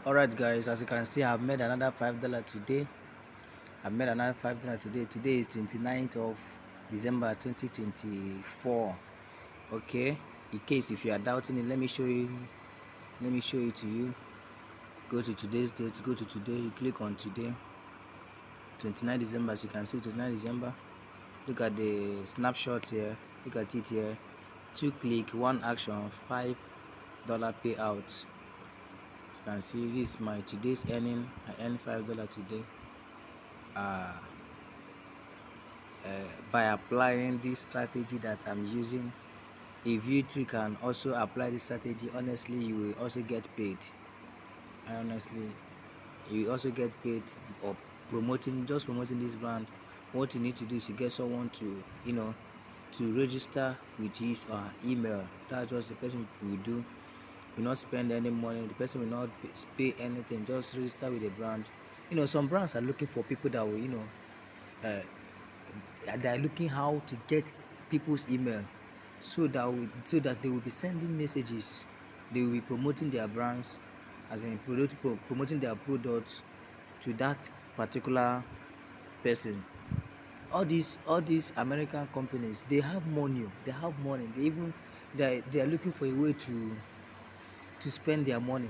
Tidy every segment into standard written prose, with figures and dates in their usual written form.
Alright guys, as you can see, I've made another $5 today. Today is 29th of December 2024. Okay, in case if you are doubting it, let me show it to you. Go to today's date, go to today, you click on today, 29 December. As you can see, 29 December. Look at the snapshot here, look at it here. 2 click, 1 action, $5 payout. As you can see, this is my today's earning. I earned $5 today by applying this strategy that I'm using. If you too can also apply this strategy, honestly, you will also get paid. Honestly, you will also get paid or promoting this brand. What you need to do is to get someone to to register with his or her email. That's what the person will do. Will not spend any money, the person will not pay anything, just register with the brand. Some brands are looking for people that will they are looking how to get people's email so that they will be sending messages, they will be promoting their brands, as in promoting their products to that particular person. All these American companies, they have money. They are looking for a way to spend their money.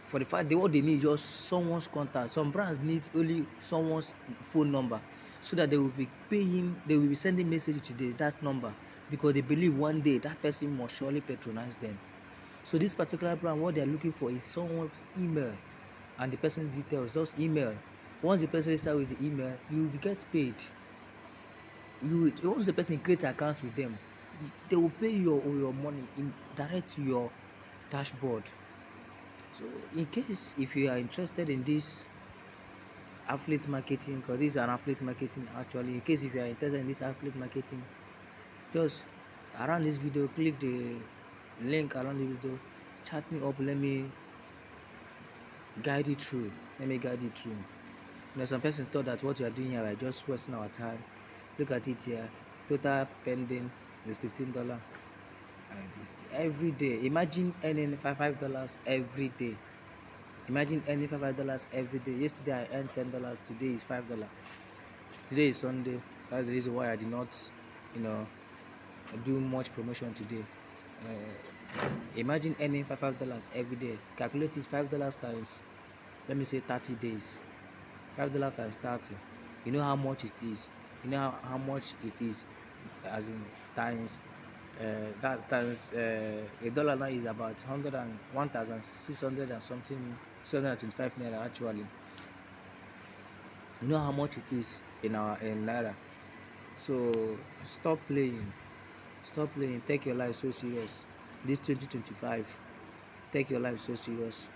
For the fact what they need is just someone's contact. Some brands need only someone's phone number, so that they will be sending messages to that number, because they believe one day that person must surely patronize them. So this particular brand, what they are looking for is someone's email and the person's details. Just email. Once the person starts with the email, you will get paid. Once the person creates an account with them, they will pay your money in direct to your dashboard. So in case if you are interested in this affiliate marketing, because this is an affiliate marketing actually, in case if you are interested in this affiliate marketing, just around this video, click the link around the video, chat me up, let me guide you through. Some person thought that what you are doing here are just wasting our time. Look at it here. Total pending is $15 every day. Imagine earning $5 every day. Imagine earning $5 every day. Yesterday I earned $10. Today is $5. Today is Sunday. That's the reason why I did not, do much promotion today. Imagine earning $5 every day. Calculate it. $5 times, let me say 30 days. $5 times 30. You know how much it is. How much it is, as in times. That times a dollar now is about 1,600 and something, 725 naira actually. You know how much it is in naira. So stop playing. Take your life so serious. This 2025, take your life so serious.